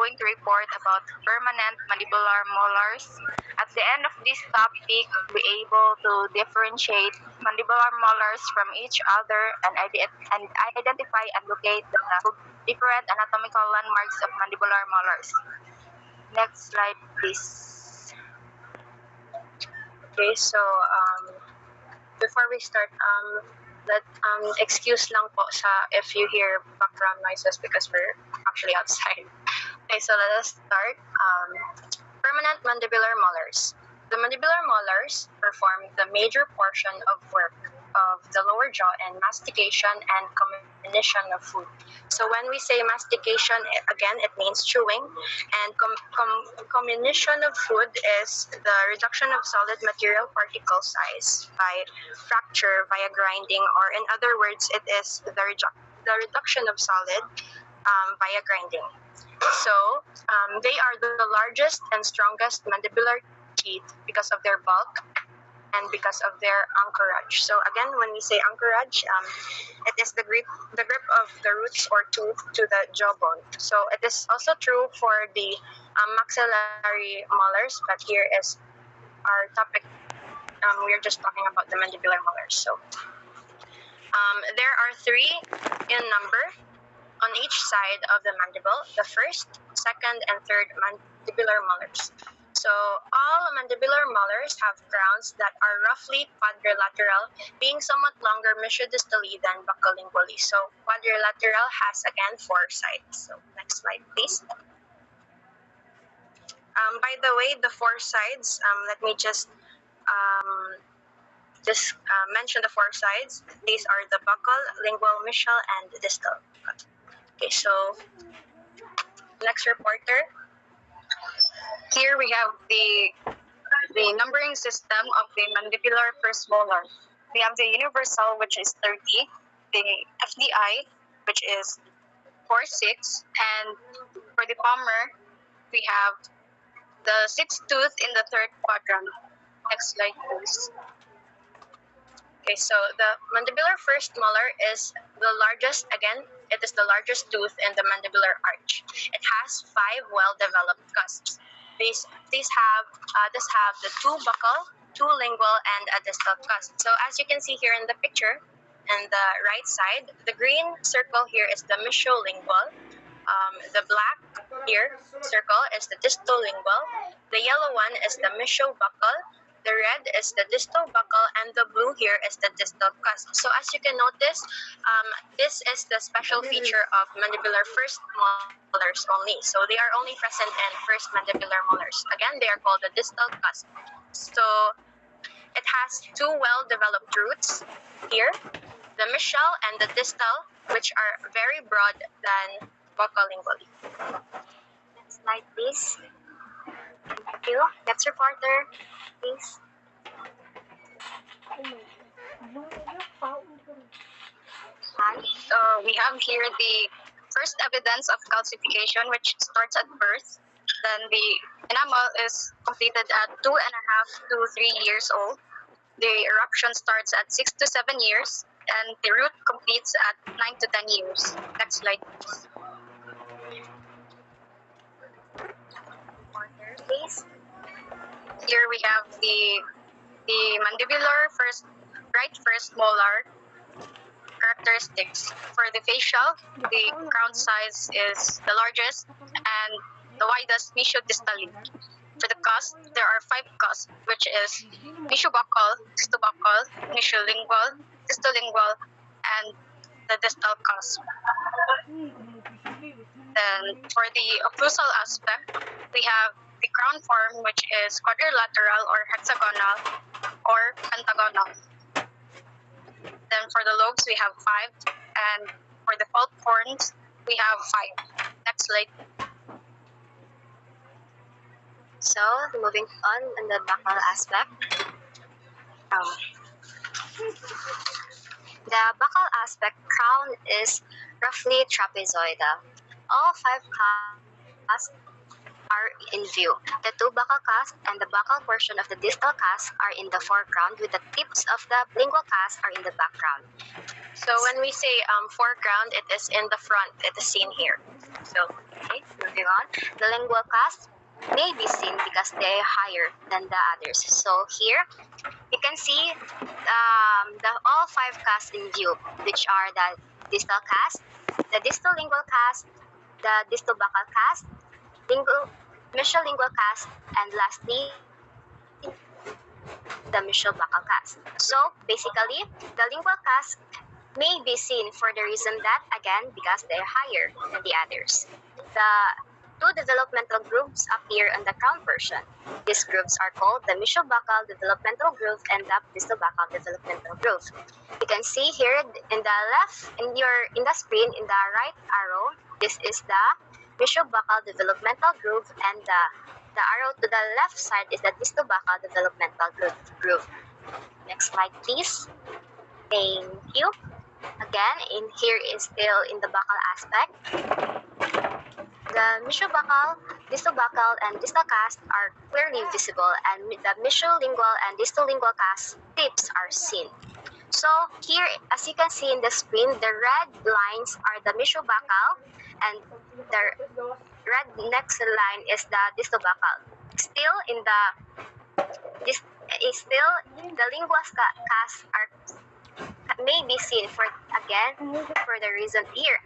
going to report about permanent mandibular molars. At the end of this topic, we'll be able to differentiate mandibular molars from each other and identify and locate the different anatomical landmarks of mandibular molars. Next slide, please. Okay, so before we start, excuse lang po sa if you hear background noises because we're actually outside. Okay, so let us start. Permanent mandibular molars. The mandibular molars perform the major portion of work of the lower jaw in mastication and comminution of food. So when we say mastication, again, it means chewing, and comminution of food is the reduction of solid material particle size by fracture via grinding, or in other words, it is the reduction of solid via grinding. So they are the largest and strongest mandibular teeth because of their bulk and because of their anchorage. So again, when we say anchorage, it is the grip of the roots or tooth to the jawbone. So it is also true for the maxillary molars, but here is our topic. We are just talking about the mandibular molars. So there are 3 in number on each side of the mandible: the first, second, and third mandibular molars. So all mandibular molars have crowns that are roughly quadrilateral, being somewhat longer mesiodistally than buccolingually. So quadrilateral has again 4 sides. So next slide, please. By the way, the 4 sides, let me just mention the 4 sides. These are the buccal, lingual, mesial, and distal. Okay, so next reporter. Here we have the numbering system of the mandibular first molar. We have the universal, which is 30, the FDI, which is 46, and for the palmar, we have the 6th tooth in the 3rd quadrant. Next slide, please. Okay, so the mandibular first molar is the largest. Again, it is the largest tooth in the mandibular arch. It has 5 well-developed cusps. These have the 2 buccal, 2 lingual, and a distal cusp. So as you can see here in the picture, on the right side, the green circle here is the mesiolingual. The black here circle is the distal lingual. The yellow one is the mesiobuccal. The red is the distal buccal, and the blue here is the distal cusp. So as you can notice, this is the special feature of mandibular first molars only. So they are only present in first mandibular molars. Again, they are called the distal cusp. So it has 2 well-developed roots here, the mesial and the distal, which are very broad than buccolingually. Next slide, please. Thank you. Next reporter, please. We have here the first evidence of calcification, which starts at birth. Then the enamel is completed at 2.5 to 3 years old. The eruption starts at 6 to 7 years, and the root completes at 9 to 10 years. Next slide, please. Please. Here we have the mandibular right first molar characteristics. For the facial, the crown size is the largest and the widest mesiodistally. For the cusp, there are 5 cusps, which is mesiobuccal, distobuccal, mesiolingual, distolingual, and the distal cusp. Then for the occlusal aspect, we have the crown form, which is quadrilateral or hexagonal or pentagonal. Then for the lobes, we have 5, and for the pulp horns, we have 5. Next slide. So moving on in the buccal aspect. The buccal aspect crown is roughly trapezoidal. All 5 cusps are in view. The two buccal cusps and the buccal portion of the distal cusp are in the foreground, with the tips of the lingual cusp are in the background. So when we say foreground, it is in the front. It is seen here. So, okay, moving on. The lingual cusp may be seen because they are higher than the others. So here, you can see all five cusps in view, which are the distal cusp, the distal lingual cusp, the distal buccal cusp, mesial lingual cusp, and lastly, the mesial buccal cusp. So basically, the lingual cusp may be seen for the reason that, again, because they are higher than the others. The two developmental grooves appear on the crown portion. These grooves are called the mesial-buccal developmental groove and the distal-buccal developmental groove. You can see here in the left, in the screen, in the right arrow, this is the mesial-buccal developmental groove, and the arrow to the left side is the distal-buccal developmental groove. Next slide, please. Thank you. Again, in here is still in the buccal aspect. The mesial-buccal, distal-buccal, and distal cusp are clearly visible, and the mesial-lingual and distal-lingual cusp tips are seen. So here, as you can see in the screen, the red lines are the mesial-buccal, and the red next line is the distal-buccal. Still, the lingual cusp are may be seen for the reason here.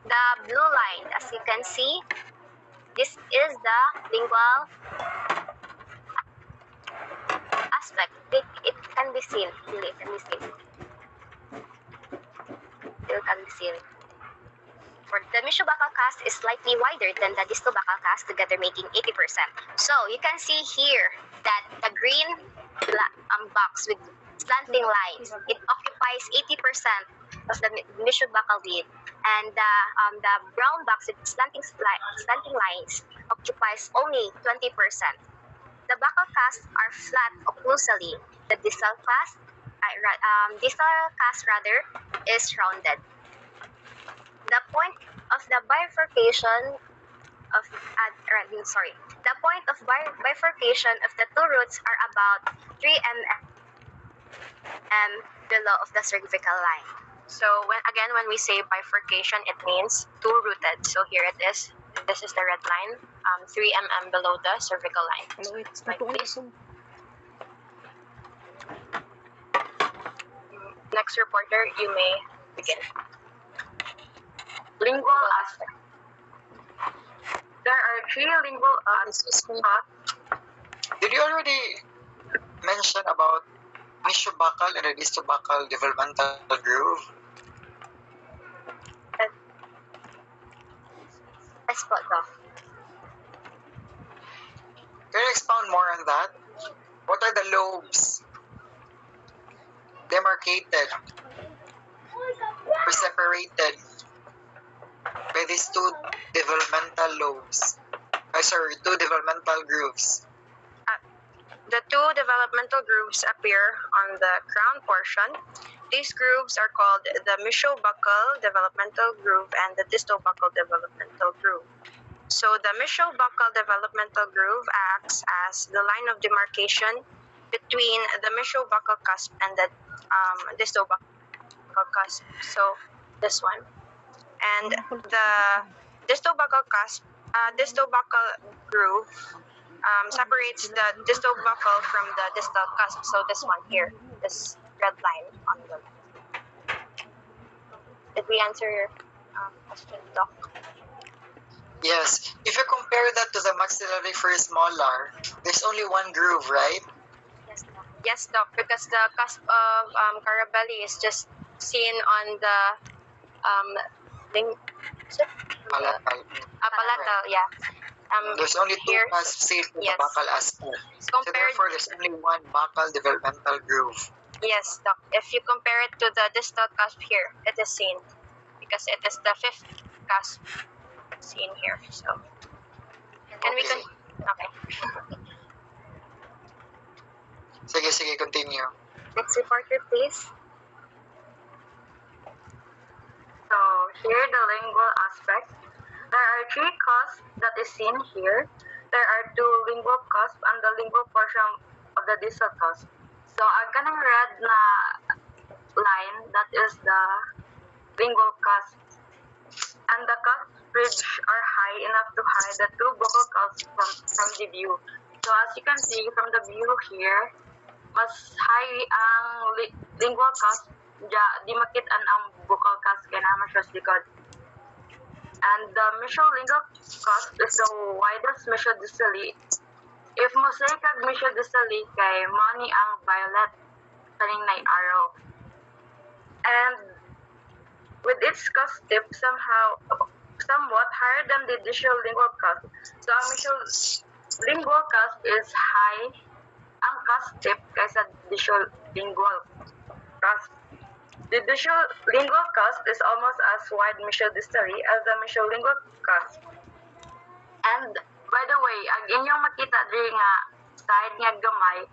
The blue line, as you can see, this is the lingual aspect. It can be seen. It can be seen. It can be seen. For the mesial-buccal cusp is slightly wider than the distal-buccal cusp, together making 80%. So you can see here that the green box with slanting lines, it occupies 80% of the mesial-buccal width, and the brown box with slanting lines occupies only 20%. The buccal cusps are flat occlusally. The distal cusp is rounded. The point of the bifurcation of bifurcation of the two roots are about 3 mm below of the cervical line. So when we say bifurcation, it means two-rooted. So here it is. This is the red line, 3 mm below the cervical line. Like this. Next reporter, you may begin. Lingual aspect. There are three lingual Did you already mention about mesial-buccal and the distal-buccal developmental groove? Yes, po, Doc. Can you expound more on that? What are the lobes demarcated or separated by these two developmental lobes? Two developmental grooves. The two developmental grooves appear on the crown portion. These grooves are called the mesial-buccal developmental groove and the distal-buccal developmental groove. So the mesial-buccal developmental groove acts as the line of demarcation between the mesial-buccal cusp and the distal-buccal cusp. So this one. And the distal-buccal groove separates the distal buccal from the distal cusp. So this one here, this red line on the left. Did we answer your question, Doc? Yes. If you compare that to the maxillary first molar, there's only one groove, right? Yes, Doc, because the cusp of Carabelli is just seen on the palatal, yeah. There's only two cusps seen in the buccal aspect. So therefore, there's only one buccal developmental groove. Yes, Doc. If you compare it to the distal cusp here, it is seen because it is the fifth cusp seen here. So, okay. Sige, continue. Next reporter, please. So here the lingual aspect. The There are three cusps that is seen here. There are two lingual cusps and the lingual portion of the distal cusp. So ang kanang red na line, that is the lingual cusp. And the cusp bridge are high enough to hide the two vocal cusps from the view. So as you can see from the view here, mas high ang lingual cusp, di makit-an ang vocal cusp kaya naman siya sa likod. And the mesholingual cusp is the widest meshodistally. If mo say kag meshodistally kay money ang violet kaning nay arrow. And with its cusp tip somewhat higher than the distal-lingual cusp. So ang mesholingual cusp is high ang cusp tip kaysa distal-lingual cusp. The distal-lingual cusp is almost as wide meshodistally as the mesholingual cusp. And by the way, ang inyong makita diri nga side nga gamay,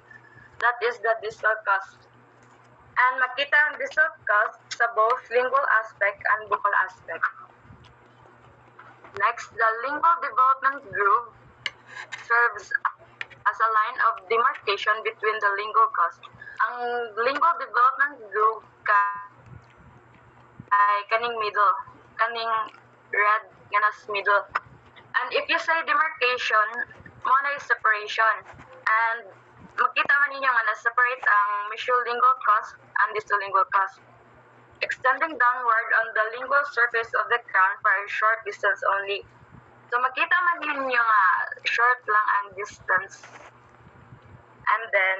that is the distal cusp. And makita ang distal cusp sa both lingual aspect and vocal aspect. Next, the lingual development groove serves as a line of demarcation between the lingual cusp. Ang lingual development groove kay kaning middle, kaning red nga nas middle. And if you say demarcation, mo na separation. And makita man ninyo nga na-separate ang mesholingual cusp and distal-lingual cusp, extending downward on the lingual surface of the crown for a short distance only. So makita man ninyo nga short lang ang distance. And then,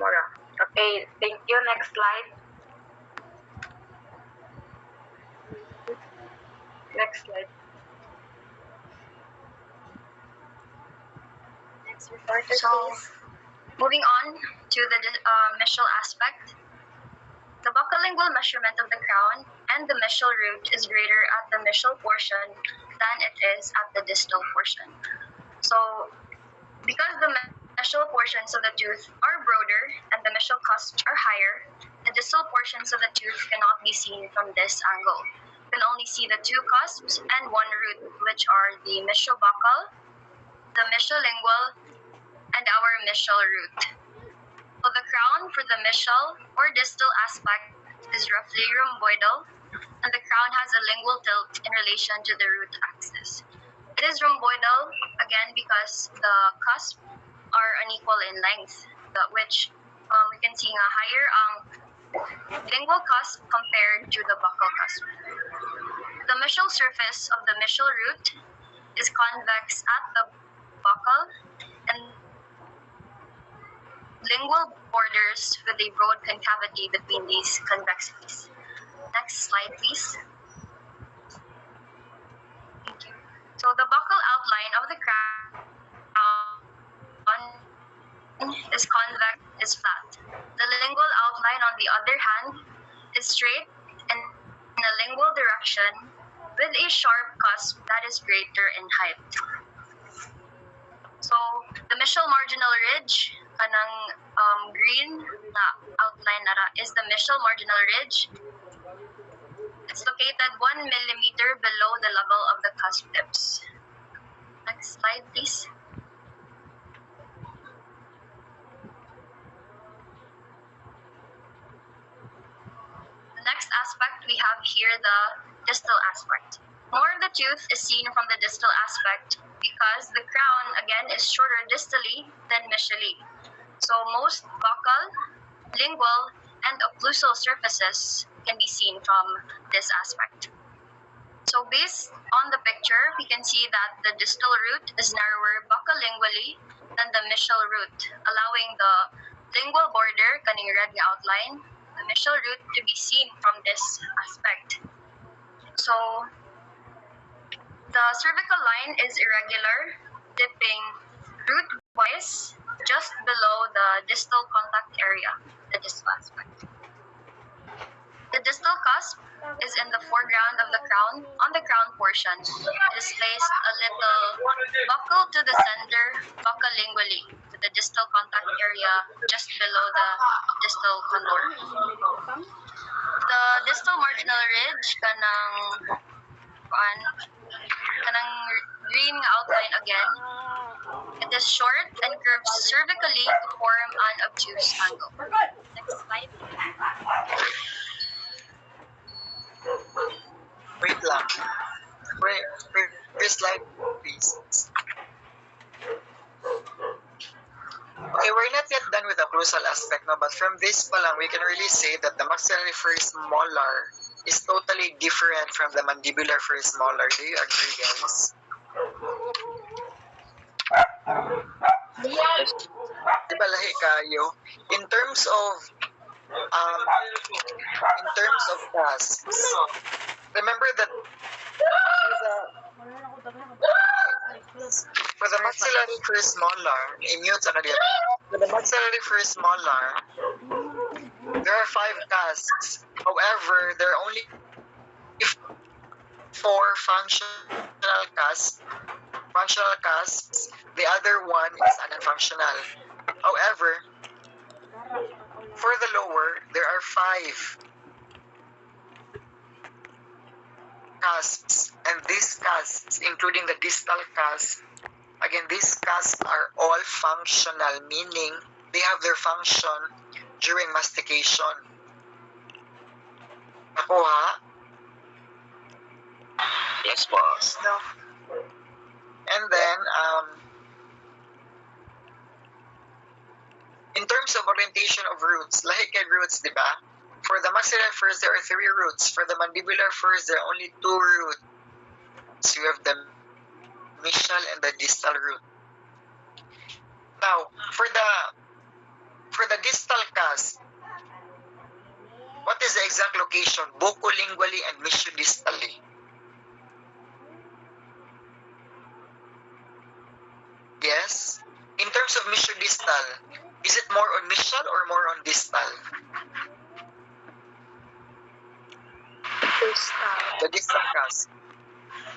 mura. Okay, thank you. Next slide. Next slide. Next reporter, So, please. moving on to the mesial aspect. The buccolingual measurement of the crown and the mesial root is greater at the mesial portion than it is at the distal portion. So, because the mesial portions of the tooth are broader and the mesial cusps are higher, the distal portions of the tooth cannot be seen from this angle. You can only see the two cusps and one root, which are the mesiobuccal, the mesiolingual, and our mesial root. So the crown for the mesial or distal aspect is roughly rhomboidal, and the crown has a lingual tilt in relation to the root axis. It is rhomboidal, again, because the cusps are unequal in length, which we can see a higher lingual cusp compared to the buccal cusp. The mesial surface of the mesial root is convex at the buccal and lingual borders with a broad concavity between these convexities. Next slide, please. Thank you. So the buccal outline of the crown is convex, is flat. The lingual outline, on the other hand, is straight and in a lingual direction with a sharp cusp that is greater in height. So the mesial marginal ridge, kanang green na outline nara, is the mesial marginal ridge. It's located 1 millimeter below the level of the cusp tips. Next slide, please. The next aspect we have here, the distal aspect. More of the tooth is seen from the distal aspect because the crown, again, is shorter distally than mesially. So most buccal, lingual, and occlusal surfaces can be seen from this aspect. So based on the picture, we can see that the distal root is narrower buccolingually than the mesial root, allowing the lingual border, kaning red nga outline, the mesial root to be seen from this aspect. So the cervical line is irregular, dipping root-wise just below the distal contact area, the distal aspect. The distal cusp is in the foreground of the crown, on the crown portion. It is placed a little buccal to the center, buccolingually, with the distal contact area just below the distal condor. The distal marginal ridge, kanang on kanang green outline again. It is short and curves cervically to form an obtuse angle. Next slide. Wait lang. Previous slide, please. Okay, we're not yet done with the occlusal aspect, no, but from this pa lang, we can really say that the maxillary first molar is totally different from the mandibular first molar. Do you agree, guys? Yes. Diba lahi kayo? In terms of cusps, remember that for the maxillary first molar, i-mute sa kanila. For the maxillary first molar, there are 5 cusps. However, there are only 4 functional cusps. The other one is non-functional. However, for the lower, there are 5 cusps, and these cusps, including the distal cusp, again, these cusps are all functional, meaning they have their function during mastication. Nakuha? Yes, boss. No. And then, in terms of orientation of roots, lahi kay roots, di ba? For the maxillary first, there are 3 roots. For the mandibular first, there are only 2 roots. You have the mesial and the distal root. Now, for the distal cusp, what is the exact location? Buccolingually and mesiodistally. Yes? In terms of mesiodistal, is it more on mesial or more on distal? The distal cusp.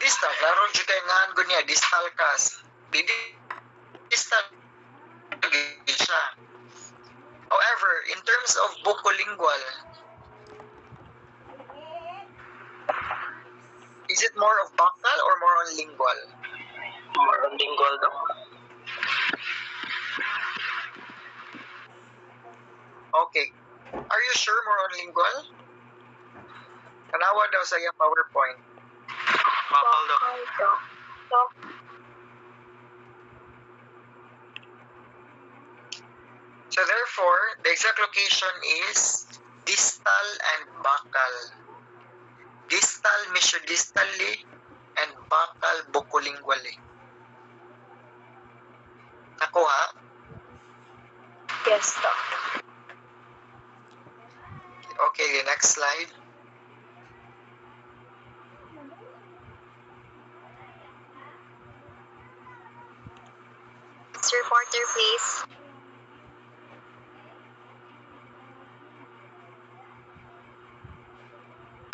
Distal, laro dyan kayo nga niya, distal cusp. Distal siya. However, in terms of buccolingual, is it more of buccal or more on lingual? More on lingual, no? Okay. Are you sure more on lingual? Kanawa daw sa iyang PowerPoint. Buckle daw. So therefore, the exact location is distal and buccal. Distal mesiodistally and buccal buccolingually. Nakuha? Yes, doc. Okay, the next slide. Reporter, please.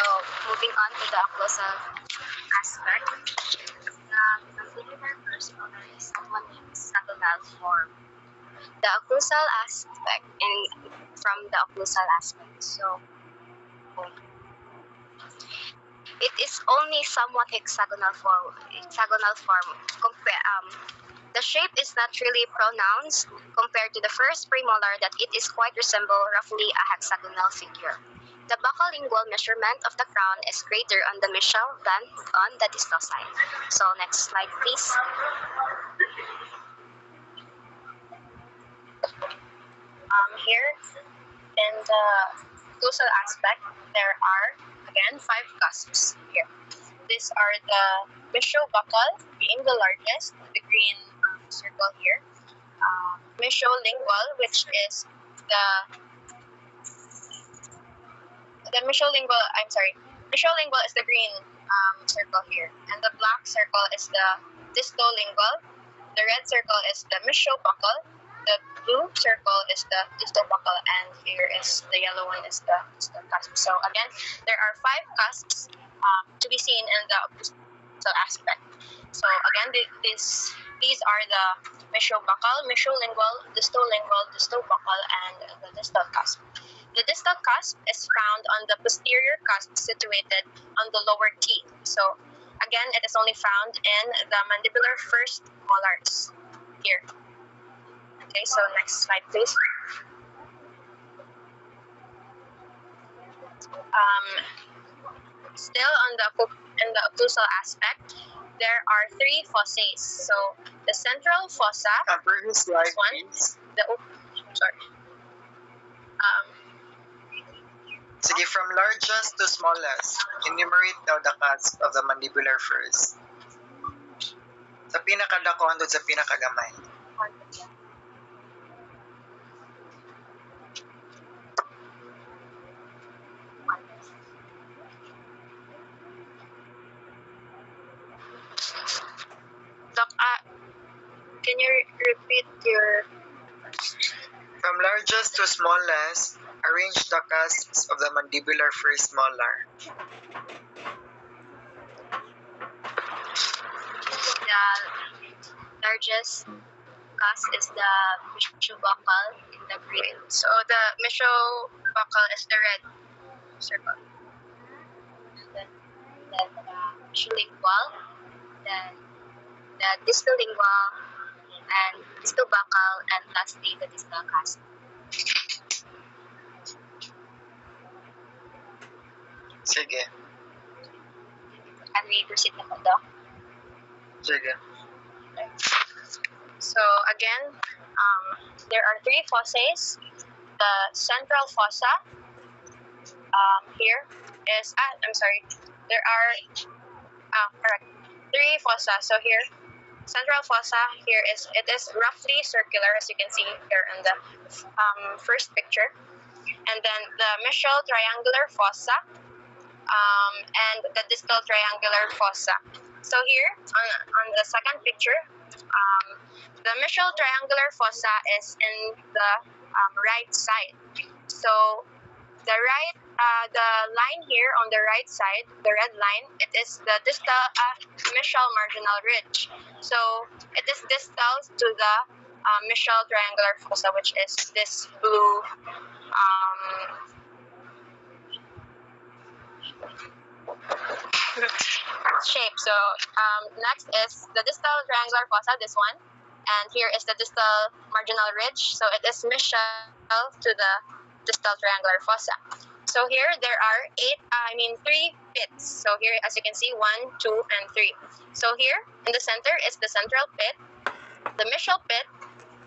So, moving on to the occlusal aspect. The mandibular first molar is somewhat hexagonal form. The occlusal aspect from the occlusal aspect. So, it is only somewhat hexagonal form. The shape is not really pronounced compared to the first premolar that it is quite resemble roughly a hexagonal figure. The buccolingual measurement of the crown is greater on the mesial than on the distal side. So next slide, please. Here in the occlusal aspect, there are again 5 cusps here. These are the mesio-buccal, being the largest, the green circle here. Mesio-lingual, which is mesio-lingual is the green circle here, and the black circle is the distolingual. The red circle is the mesio-buccal. The blue circle is the distobuccal, and here is the yellow one is the cusp. So again, there are 5 cusps to be seen in the occlusal aspect. So again, these are the mesio-buccal, mesio-lingual, distolingual, distobuccal, and the distal cusp. The distal cusp is found on the posterior cusp situated on the lower teeth. So again, it is only found in the mandibular first molars here. Okay, so next slide, please. Still on the occlusal aspect, there are three fossae. So the central fossa, Previous slide, this one, please. Sige, from largest to smallest, enumerate daw the cusp of the mandibular first. Sa pinakadako hangtod sa pinakagamay. Doc, can you repeat your... From largest to smallest, arrange the cusps of the mandibular first molar. The largest cusp is the mesobuccal in the green. So the mesobuccal is the red circle. Then the mesolingual, then the distal lingual, and distal buccal, and lastly the distal cusp. Sige. Can we proceed na po, Doc? Sige. So again, there are three fossae. The central fossa here is, there are correct, three fossa. So here, central fossa here is roughly circular, as you can see here in the first picture, and then the mesial triangular fossa and the distal triangular fossa. So here on the second picture, the mesial triangular fossa is in the right side. So the line here on the right side, the red line, it is the distal mesial marginal ridge. So it is distal to the mesial triangular fossa, which is this blue shape. So next is the distal triangular fossa, this one, and here is the distal marginal ridge. So it is mesial to the distal triangular fossa. So here there are three pits. So here, as you can see, 1, 2, and 3. So here in the center is the central pit. The mesial pit,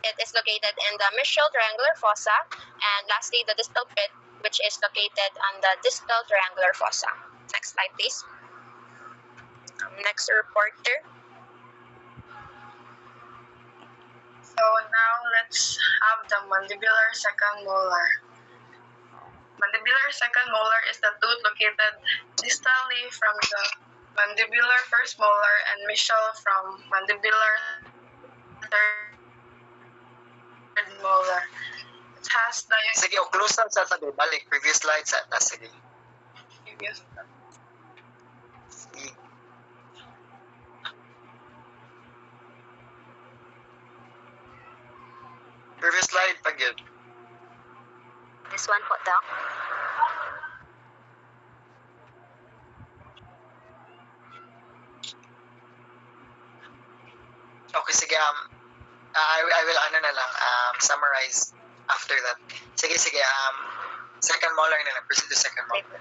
it is located in the mesial triangular fossa, and lastly the distal pit, which is located on the distal triangular fossa. Next slide, please. Next reporter. So now let's have the mandibular second molar. Mandibular second molar is the tooth located distally from the mandibular first molar and mesial from mandibular third molar. It has the Sige, occlusal sa tabi. Balik, previous slide sa sige. previous. Previous slide, pag yun. This one po, Doc. Okay, sige. I will summarize after that. Sige. Second molar na lang. Proceed to second molar.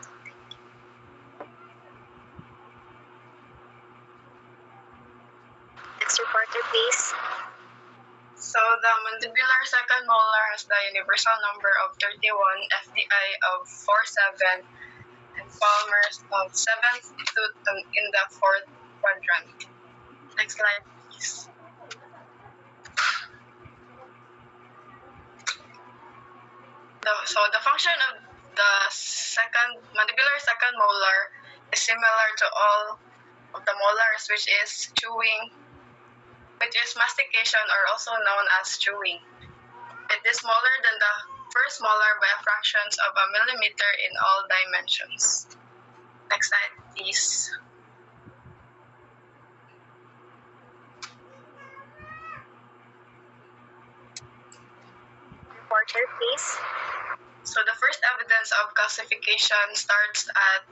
Next reporter, please. So the mandibular second molar has the universal number of 31, FDI of 47, and Palmer's of 7th tooth in the fourth quadrant. Next slide, please. So the function of the mandibular second molar is similar to all of the molars, which is mastication, or also known as chewing. It is smaller than the first molar by fractions of a millimeter in all dimensions. Next slide, please. Reporter, please. So the first evidence of calcification starts at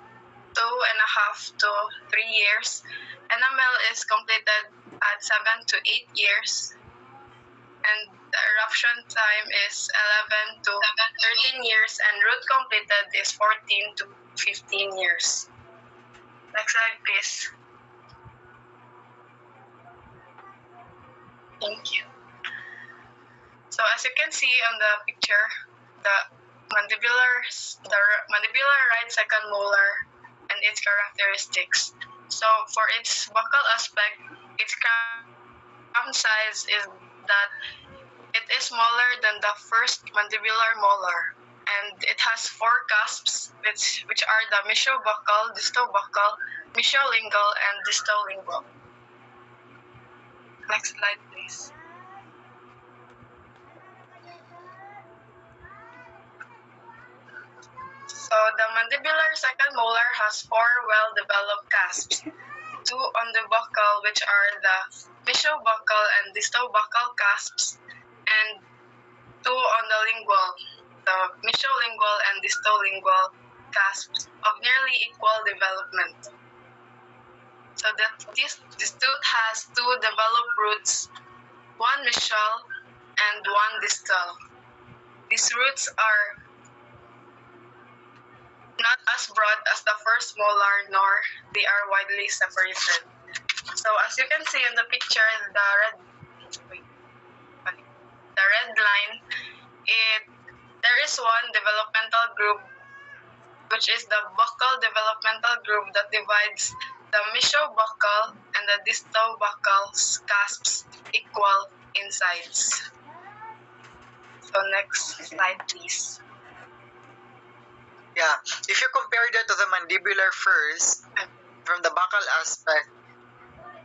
2.5 to 3 years. Enamel is completed at 7 to 8 years. And the eruption time is 11 to 13 years, and root completed is 14 to 15 years. Next slide, please. Thank you. So as you can see on the picture, the mandibular right second molar and its characteristics. So for its buccal aspect, its crown size is that it is smaller than the first mandibular molar, and it has 4 cusps, which are the mesiobuccal, distobuccal, mesiolingual, and distolingual. Next slide, please. So the mandibular second molar has 4 well-developed cusps. 2 on the buccal, which are the mesiobuccal and distobuccal cusps, and 2 on the lingual, the mesiolingual and distolingual cusps of nearly equal development. So that this tooth has 2 developed roots, 1 mesial and 1 distal. These roots are not as broad as the first molar, nor they are widely separated. So as you can see in the picture, the red line, there is 1 developmental group, which is the buccal developmental group that divides the mesiobuccal and the distobuccal cusps equal in size. So next slide, please. Yeah, if you compare that to the mandibular first, from the buccal aspect,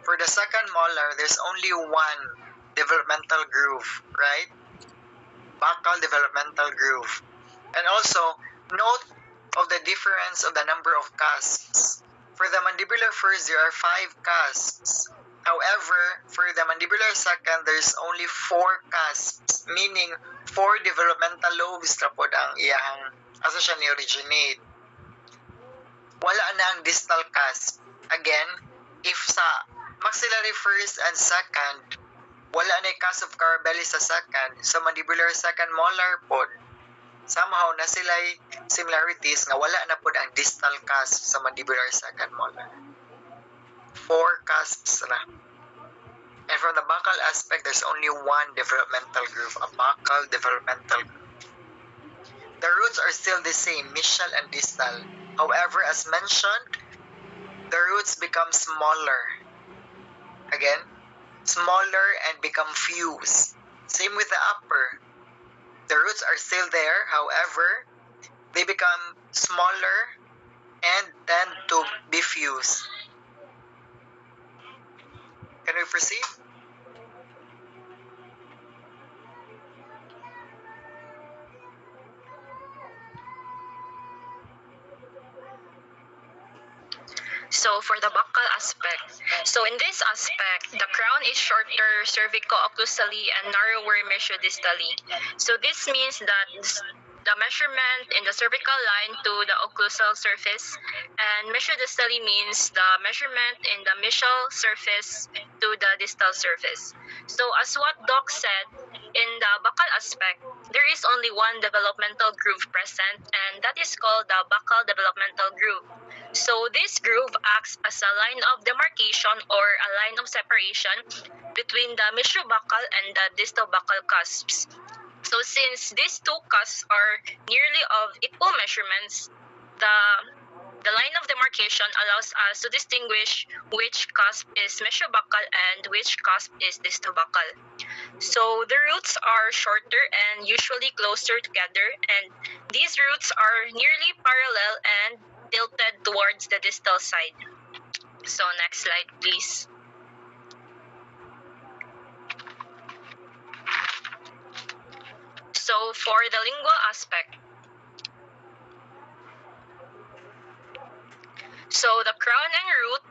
for the second molar, there's only 1 developmental groove, right? Buccal developmental groove. And also, note of the difference of the number of cusps. For the mandibular first, there are 5 cusps. However, for the mandibular second, there's only 4 cusps, meaning 4 developmental lobes na po ang iyang asa siya ni-originate. Wala na ang distal cusp. Again, if sa maxillary first and second, wala na yung cusp of Carabelli sa second, sa mandibular second molar po, somehow na sila'y similarities nga wala na po ang distal cusp sa mandibular second molar. 4 cusps na. And from the buccal aspect, there's only 1 developmental groove, a buccal developmental groove. The roots are still the same, mesial and distal. However, as mentioned, the roots become smaller. Again, smaller and become fused. Same with the upper. The roots are still there, however, they become smaller and tend to be fused. Can we proceed? So for the buccal aspect, so in this aspect, the crown is shorter cervico-occlusally and narrower mesiodistally. So this means that the measurement in the cervical line to the occlusal surface, and mesiodistally means the measurement in the mesial surface to the distal surface. So as what Doc said, in the buccal aspect, there is only 1 developmental groove present, and that is called the buccal developmental groove. So this groove acts as a line of demarcation or a line of separation between the mesiobuccal and the distobuccal cusps. So since these 2 cusps are nearly of equal measurements, the line of demarcation allows us to distinguish which cusp is mesiobuccal and which cusp is distobuccal. So the roots are shorter and usually closer together, and these roots are nearly parallel and tilted towards the distal side. So next slide, please. So for the lingual aspect, so the crown and root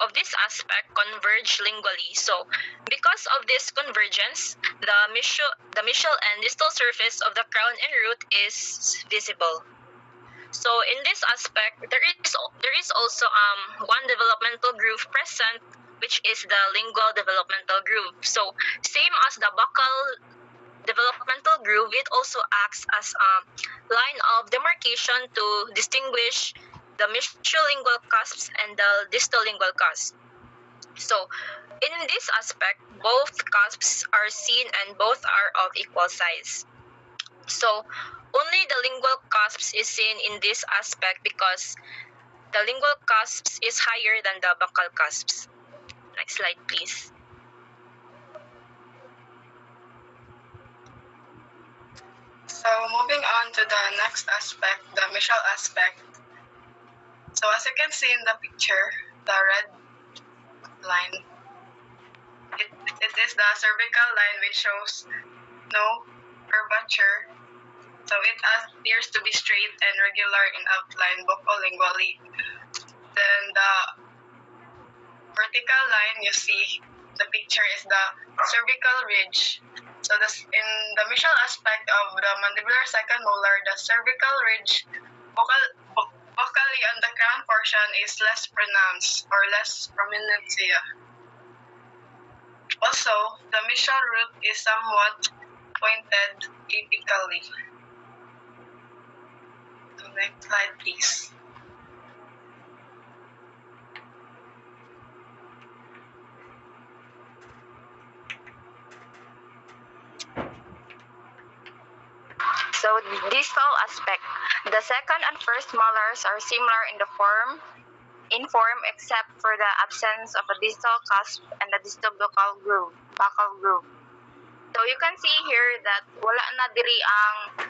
of this aspect converge lingually. So because of this convergence, the mesial and distal surface of the crown and root is visible. So in this aspect, there is also one developmental groove present, which is the lingual developmental groove. So same as the buccal developmental groove, it also acts as a line of demarcation to distinguish the mesial-lingual cusps and the distal-lingual cusp. So in this aspect, both cusps are seen and both are of equal size. So only the lingual cusps is seen in this aspect because the lingual cusps is higher than the buccal cusps. Next slide, please. So moving on to the next aspect, the mesial aspect. So as you can see in the picture, the red line, it is the cervical line which shows no curvature. So it appears to be straight and regular in outline buccolingually. Then the vertical line you see the picture is the cervical ridge. So in the mesial aspect of the mandibular second molar, the cervical ridge vocally on the crown portion is less pronounced or less prominent here. Also, the mesial root is somewhat pointed apically. Next slide, please. So distal aspect. The second and first molars are similar in form except for the absence of a distal cusp and the distal buccal groove. So you can see here that wala na diri ang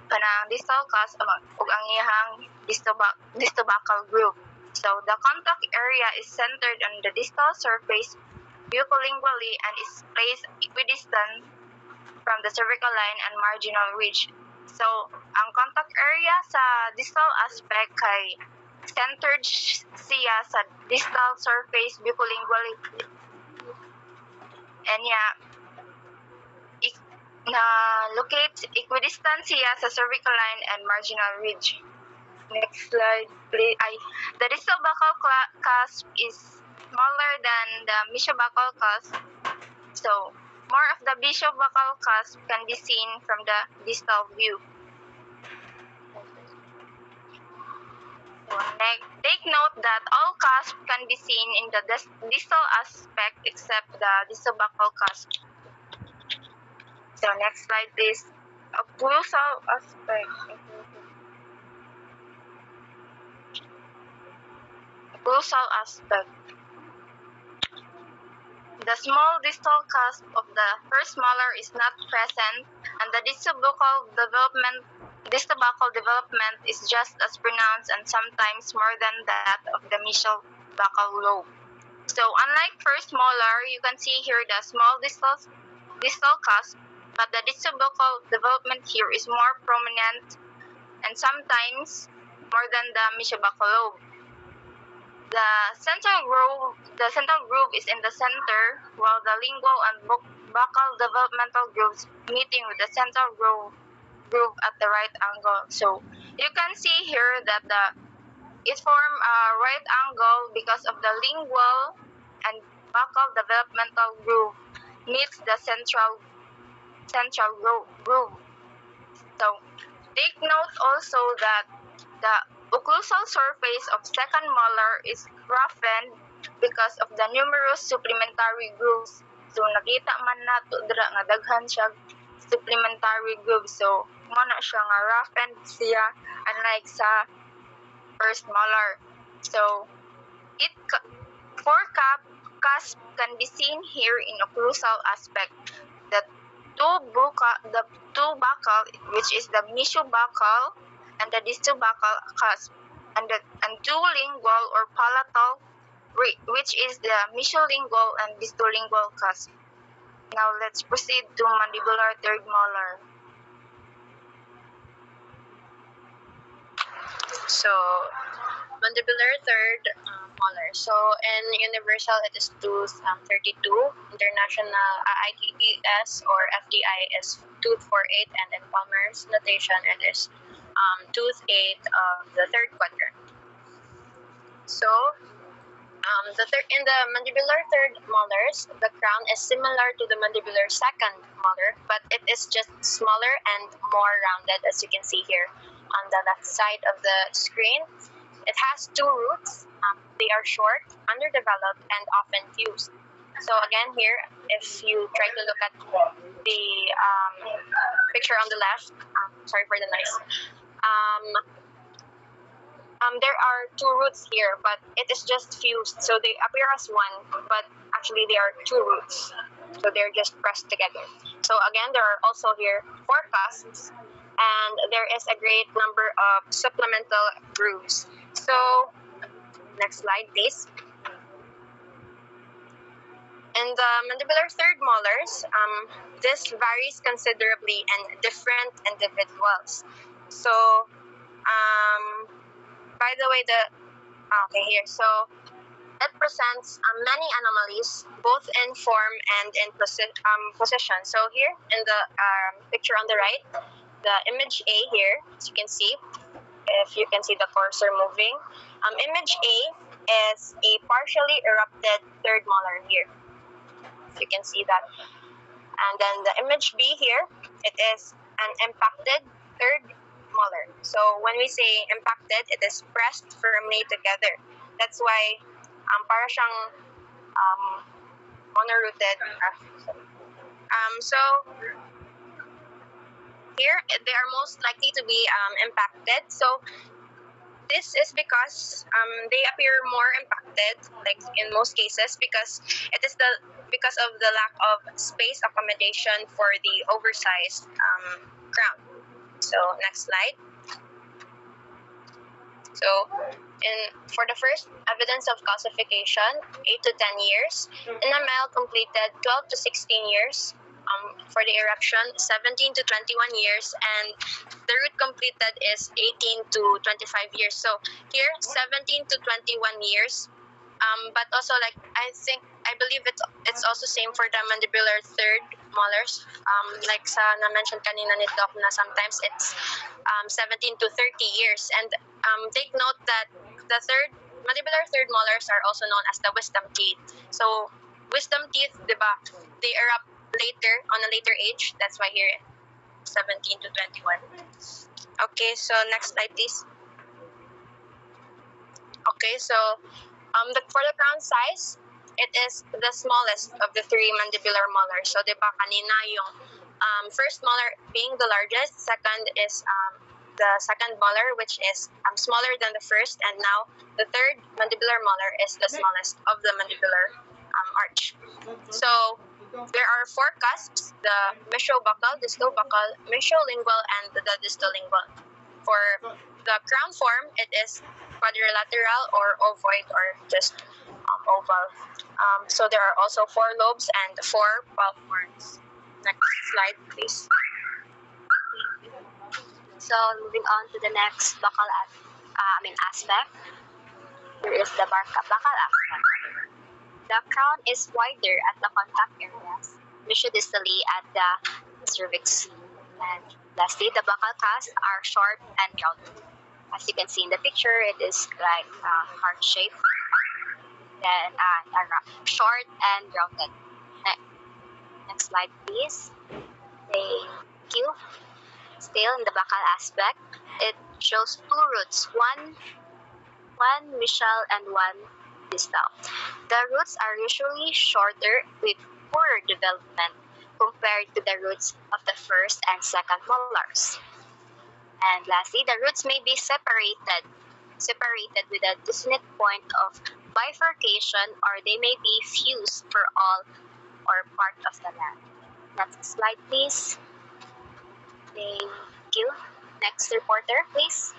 kanang distal cusp ug ang iyang distal buccal groove. So the contact area is centered on the distal surface buccolingually and is placed equidistant from the cervical line and marginal ridge. So, ang contact area sa distal aspect kay centered siya sa distal surface buccolingually. And locate equidistant siya sa cervical line and marginal ridge. Next slide, please. The distal buccal cusp is smaller than the mesiobuccal cusp. So, more of the mesiobuccal cusp can be seen from the distal view. Take note that all cusps can be seen in the distal aspect except the distal buccal cusp. So next slide please. Occlusal aspect. Occlusal aspect. The small distal cusp of the first molar is not present, and the distal buccal development is just as pronounced and sometimes more than that of the mesial buccal lobe. So unlike first molar, you can see here the small distal cusp, but the distal buccal development here is more prominent and sometimes more than the mesial buccal lobe. The central groove is in the center, while the lingual and buccal developmental grooves meeting with the central groove at the right angle. So you can see here that it forms a right angle because of the lingual and buccal developmental groove meets the central groove. So take note also that the occlusal surface of second molar is roughened because of the numerous supplementary grooves. So nakita man nato dira nga daghan siya supplementary grooves. So mo na siya nga roughened siya unlike sa first molar. So four cusp can be seen here in occlusal aspect. The two buccal, which is the mesiobuccal and the distal buccal cusp, and two lingual or palatal, which is the mesiolingual and distolingual cusp. Now let's proceed to mandibular third molar. So, mandibular third molar. So, in universal, it is tooth 32. International ITDS or FDI is tooth 48, and in Palmer's notation, it is tooth 8 of the third quadrant. So, in the mandibular third molars, the crown is similar to the mandibular second molar, but it is just smaller and more rounded, as you can see here on the left side of the screen. It has two roots. They are short, underdeveloped, and often fused. So again here, if you try to look at the picture on the left, sorry for the noise, there are two roots here, but it is just fused. So they appear as one, but actually they are two roots. So they're just pressed together. So again, there are also here four cusps, and there is a great number of supplemental grooves. So, next slide, please. In the mandibular third molars, this varies considerably in different individuals. So, by the way, here. So, it presents many anomalies, both in form and in position. So here, in the picture on the right, the image A here, as you can see, if you can see the cursor moving, image A is a partially erupted third molar here. If you can see that. And then the image B here, it is an impacted third molar. So when we say impacted, it is pressed firmly together. That's why para siyang monorooted. So here, they are most likely to be impacted. So this is because they appear more impacted, like in most cases, because it is because of the lack of space accommodation for the oversized crown. So next slide. So for the first evidence of calcification, 8 to 10 years. In a male completed 12 to 16 years. For the eruption, 17 to 21 years, and the root completed is 18 to 25 years. So here, 17 to 21 years. But also, like, I believe it's also same for the mandibular third molars. Like sa na-mention kanina ni Doc na sometimes it's 17 to 30 years. And take note that the mandibular third molars are also known as the wisdom teeth. So wisdom teeth, diba, they erupt later, on a later age. That's why here 17 to 21. Okay, so next slide, please. Okay, so for the crown size, it is the smallest of the three mandibular molars. So, diba, kanina yung first molar being the largest, second is the second molar, which is smaller than the first, and now the third mandibular molar is the smallest of the mandibular arch. So, there are four cusps: the mesiobuccal, distobuccal, mesiolingual, and the distolingual. For the crown form, it is quadrilateral or ovoid or just oval. So there are also four lobes and four pulp horns. Next slide, please. So moving on to the next aspect. Here is the buccal aspect. The crown is wider at the contact areas, mesiodistally at the cervix. And lastly, the buccal cusps are short and rounded. As you can see in the picture, it is like heart shape. Then short and rounded. Next slide, please. Thank you. Still in the buccal aspect, it shows two roots, one mesial and one distal. The roots are usually shorter with poorer development compared to the roots of the first and second molars. And lastly, the roots may be separated with a definite point of bifurcation, or they may be fused for all or part of the land. Next slide, please. Thank you. Next reporter, please.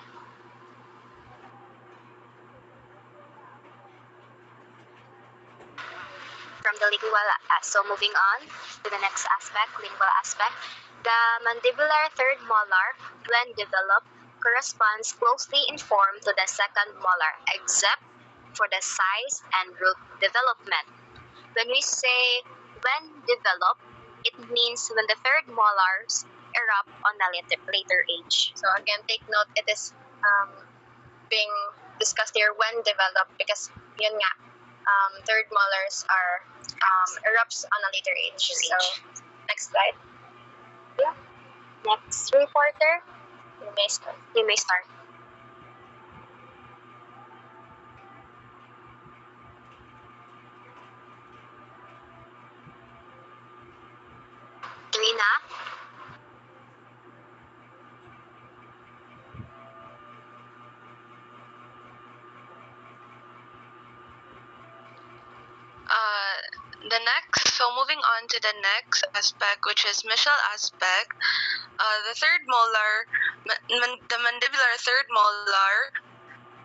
From the lingual, so moving on to the next aspect, lingual aspect. The mandibular third molar, when developed, corresponds closely in form to the second molar, except for the size and root development. When we say when developed, it means when the third molars erupt on a later age. So again, take note, it is being discussed here when developed because yun nga, third molars are erupts on a later age. So next slide. Next reporter, you may start. Trina? Moving on to the next aspect, which is mesial aspect, the third molar, the mandibular third molar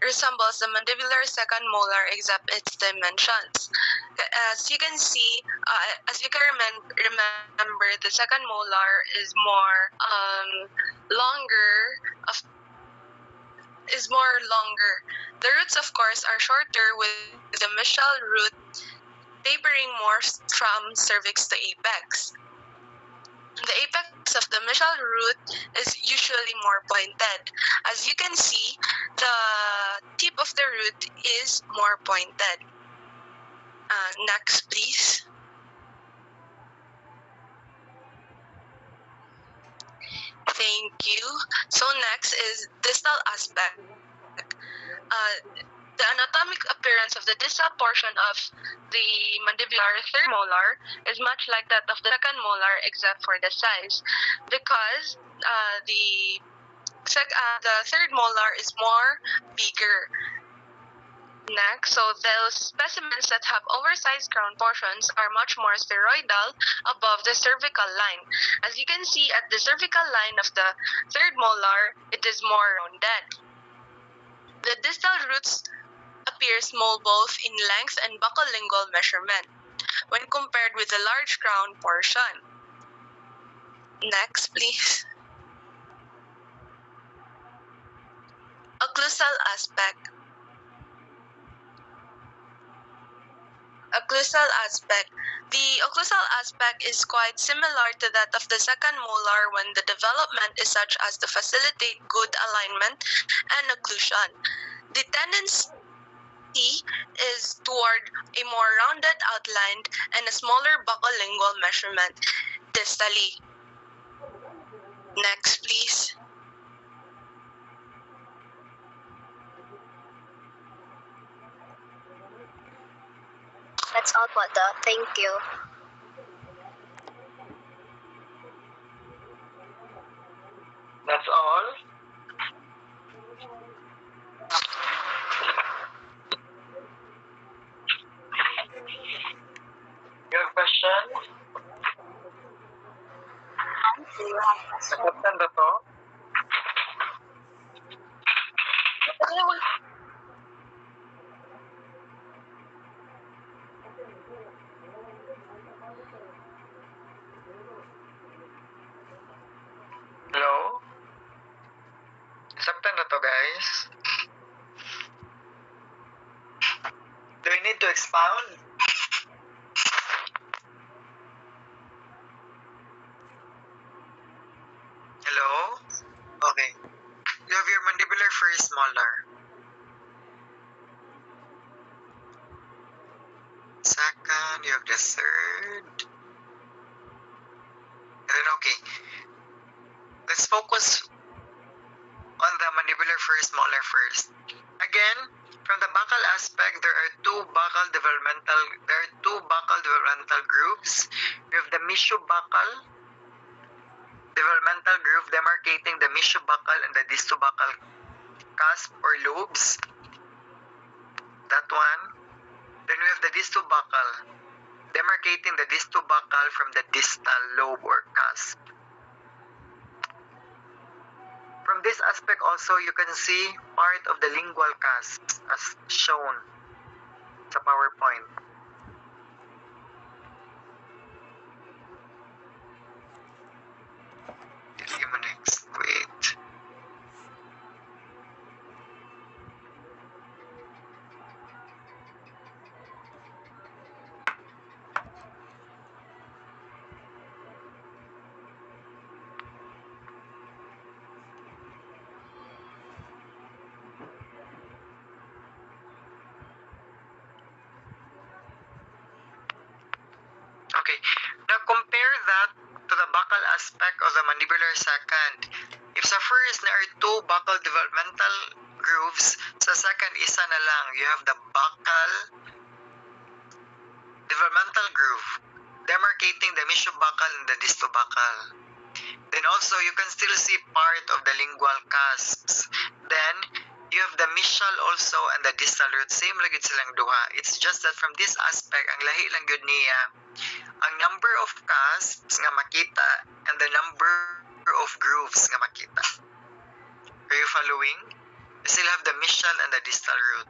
resembles the mandibular second molar except its dimensions. As you can see, as you can remember, the second molar is more longer. The roots, of course, are shorter, with the mesial root tapering more from cervix to apex. The apex of the mesial root is usually more pointed. As you can see, the tip of the root is more pointed. Next, please. Thank you. So next is distal aspect. The anatomic appearance of the distal portion of the mandibular third molar is much like that of the second molar except for the size, because the third molar is more bigger. Next, so those specimens that have oversized crown portions are much more spheroidal above the cervical line. As you can see at the cervical line of the third molar, it is more rounded. The distal roots appear small both in length and buccolingual measurement when compared with the large crown portion. Next, please. Occlusal aspect. Occlusal aspect. The occlusal aspect is quite similar to that of the second molar when the development is such as to facilitate good alignment and occlusion. The tendency is toward a more rounded outline and a smaller buccolingual measurement distally. Next, please. That's all po, Do. Thank you. That's all. You have questions? Do you have questions? Nasaktan ba to? Hello? Nasaktan na to, guys? Do we need to expound? Hello? Okay. You have your mandibular first molar. Second, you have the third. And then, okay. Let's focus on the mandibular first molar first. Again, from the buccal aspect, there are two buccal developmental grooves. We have the mesiobuccal developmental groove demarcating the mesiobuccal and the distobuccal cusp or lobes. That one. Then we have the distobuccal demarcating the distobuccal from the distal lobe or cusp. From this aspect also, you can see part of the lingual cusps as shown sa PowerPoint. Give me next. Wait. buccal aspect of the mandibular second. If sa first there are two buccal developmental grooves, sa second isa na lang. You have the buccal developmental groove, demarcating the mesiobuccal and the distobuccal. Then also, you can still see part of the lingual cusps. Then, you have the mesial also and the distal root. Same lagi silang duha. It's just that from this aspect, ang lahi lang yun niya, ang number of cusps nga makita and the number of grooves nga makita. Are you following? You still have the mesial and the distal root.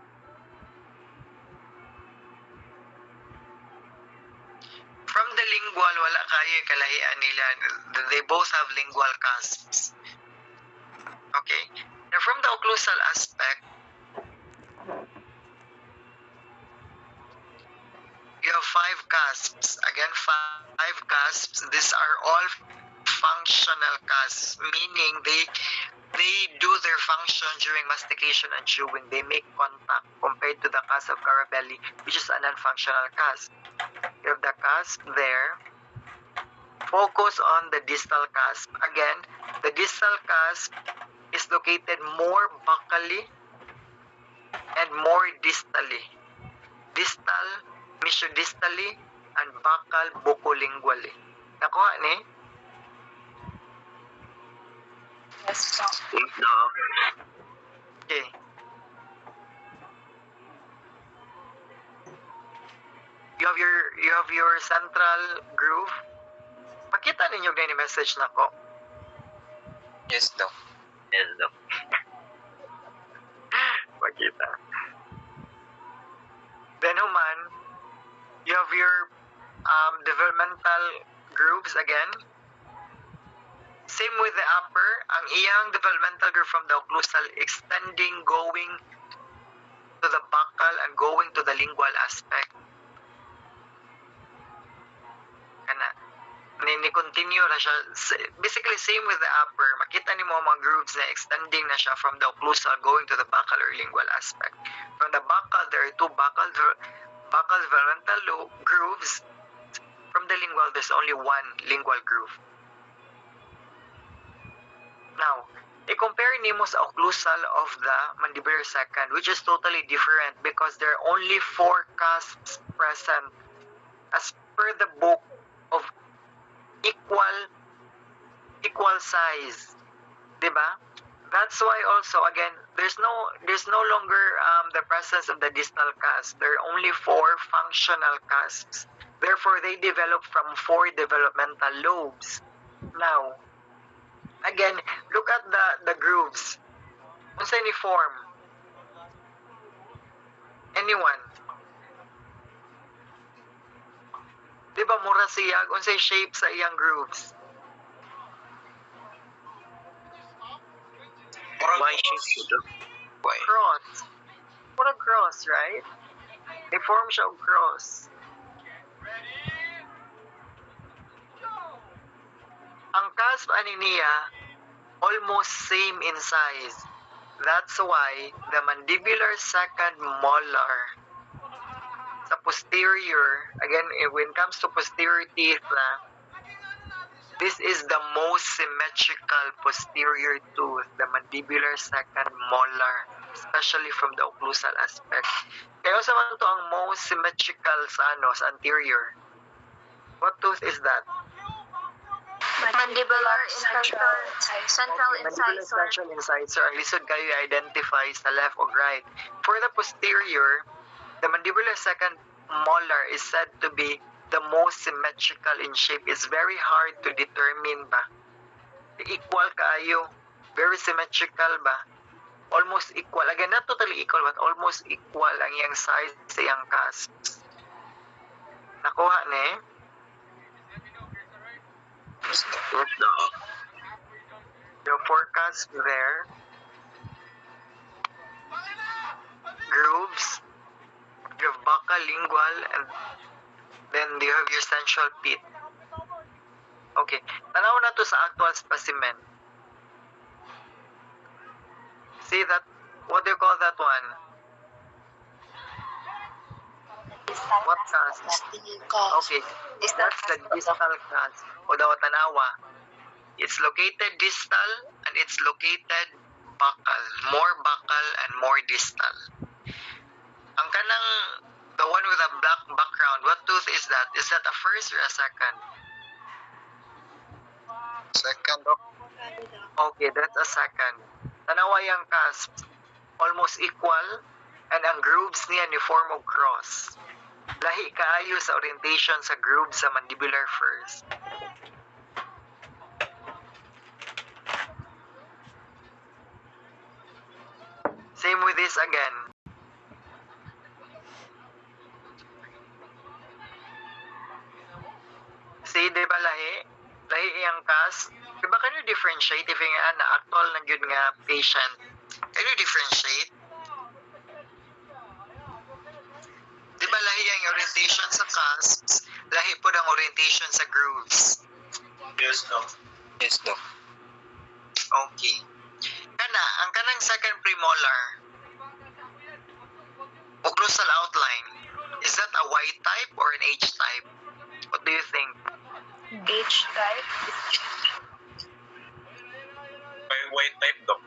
From the lingual, wala kayo yung kalahian nila. They both have lingual cusps. Okay? Now, from the occlusal aspect, you have 5 cusps. Again, 5 cusps. These are all functional cusps, meaning they do their function during mastication and chewing. They make contact compared to the cusp of Carabelli, which is a non-functional cusp. You have the cusp there. Focus on the distal cusp. Again, the distal cusp is located more buccally and more distally. Distal, mesiodistally, and buccal bucolingually. Nakuha ni? Yes, No. Okay. You have your central groove. Makita ninyo na yung message na ko. Yes, Doc. Yes, Doc. Makita. Then human, you have your developmental grooves again. Same with the upper, ang iyang developmental groove from the occlusal extending, going to the buccal and going to the lingual aspect. Kana. Ni-continue na siya. Basically, same with the upper. Makita ni mo mga grooves na extending na siya from the occlusal going to the buccal or lingual aspect. From the buccal, there are 2 buccal developmental grooves. From the lingual, there's only 1 lingual groove. Now, i-compare nimo sa occlusal of the mandibular second, which is totally different because there are only 4 cusps present as per the book of equal size. Diba? That's why also, again, there's no longer the presence of the distal cusp. There are only 4 functional cusps. Therefore, they develop from 4 developmental lobes. Now, again, look at the grooves. Unsa ni form? Anyone? Diba mura siya? Unsay shape sa iyang grooves? Why shape? Why? Cross. Mura cross, right? They form siya og cross. Ang cusp ani niya almost same in size. That's why the mandibular second molar sa posterior, again, when it comes to posterior teeth na, this is the most symmetrical posterior tooth, the mandibular second molar, especially from the occlusal aspect. Kaya sa man to ang most symmetrical sa sa anterior. What tooth is that? Mandibular central Mandibular incisor. central incisor. Ang lisod kayo i-identify sa left or right. For the posterior, the mandibular second molar is said to be the most symmetrical in shape. It's very hard to determine ba. Equal kayo. Very symmetrical ba. Almost equal. Again, not totally equal, but almost equal ang iyang size sa iyang cusps. Nakuha ni? Your forecast there. Grooves. You have buccal, lingual, and then you have your central pit. Okay. Tanaw na to sa actual specimen. See that? What do you call that one? What cusp? Okay. That's the distal cusp. O daw tanawa. It's located distal and it's located buccal. More buccal and more distal. Ang kanang, the one with a black background, what tooth is that? Is that a first or a second? Second, Doc. Okay, that's a second. Tanawa yung cusps, almost equal, and ang grooves niya ni form of cross. Lahi kaayo sa orientation sa grooves sa mandibular first. Same with this again. See, di ba lahi? Lahi iyang cusp. Di ba can you differentiate if yung na actual na yun nga patient? Can you differentiate? Di ba lahi ang orientation sa cusps? Lahi po ang orientation sa grooves. Yes, Doc. Yes, Doc. Okay. Kana, ang kanang second premolar, occlusal outline, is that a Y type or an H type? What do you think? H type. By white type, Doc.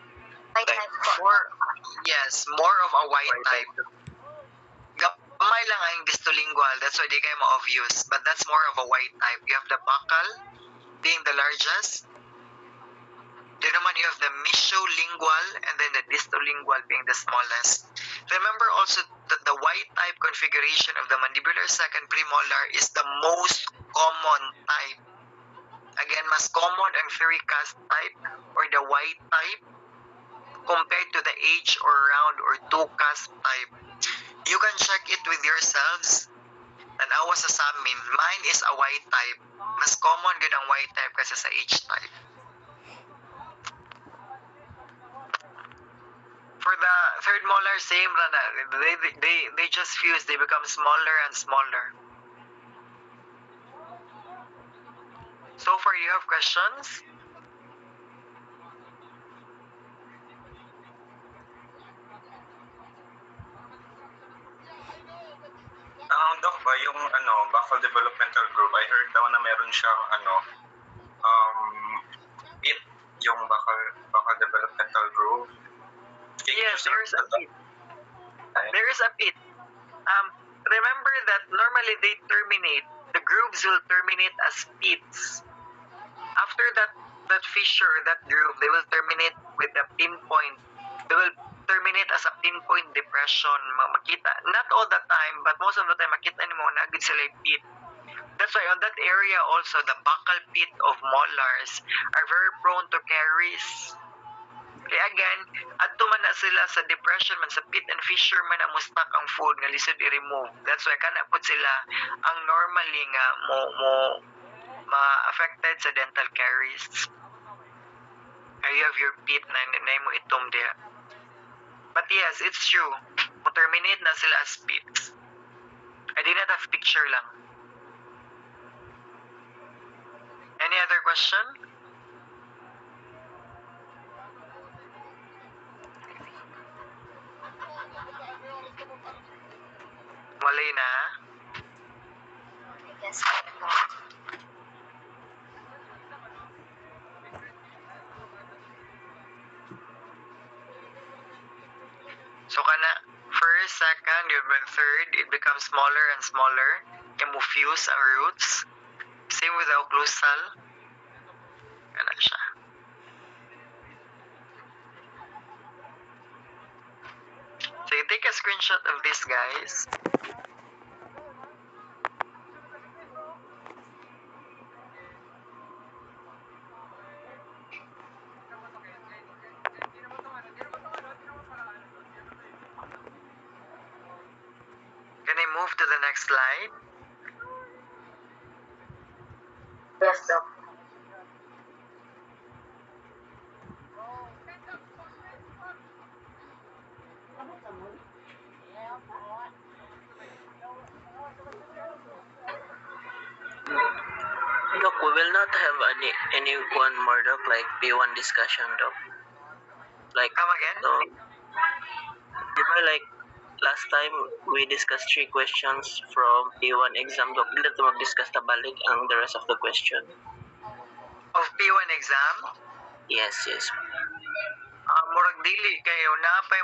Right type po. Yes, more of a Y type. Gamay lang ang distolingual, that's why di kayo ma-obvious. But that's more of a Y type. You have the buccal being the largest. Then naman you have the mesiolingual and then the distolingual being the smallest. Remember also that the Y-type configuration of the mandibular second premolar is the most common type. Again, mas common ang 3-cusp type or the Y-type compared to the H or round or 2-cusp type. You can check it with yourselves. Tanawa sa samin, mine is a Y-type. Mas common din ang Y-type kasi sa H-type. For the third molar, same rana. They just fuse. They become smaller and smaller. So far, you have questions? Doc, ba yung buccal developmental group, I heard daw na meron siyang pit, yung buccal developmental group. Yes, there is a pit. There is a pit. Remember that normally they terminate. The grooves will terminate as pits. After that fissure, that groove, they will terminate with a pinpoint. They will terminate as a pinpoint depression. Makita, not all the time, but most of the time, makita ni mo na agad sila yung pit. That's why on that area also, the buccal pit of molars are very prone to caries. Kaya again, adto man na sila sa depression man, sa pit and fissure man na mustak ang food nga lisod i-remove. That's why kana pud sila ang normally nga ma-affected sa dental caries. You have your pit na mo itom there. But yes, it's true. Terminate na sila as pits. I did not have picture lang. Any other question? Wala na. Yes. So kana first, second, you have third, it becomes smaller and smaller. You move fuse ang roots. Same with the occlusal. Kana siya. So you take a screenshot of this, guys. Can I move to the next slide? Yes, Doc. Doc, we will not have any one more, Doc, like P1 discussion, Doc. Like, Come again? so, di ba, like, last time we discussed 3 questions from P1 exam, Doc. Dili to mag-discuss na balik ang the rest of the question. Of P1 exam? Yes. Murag dili kayo, napay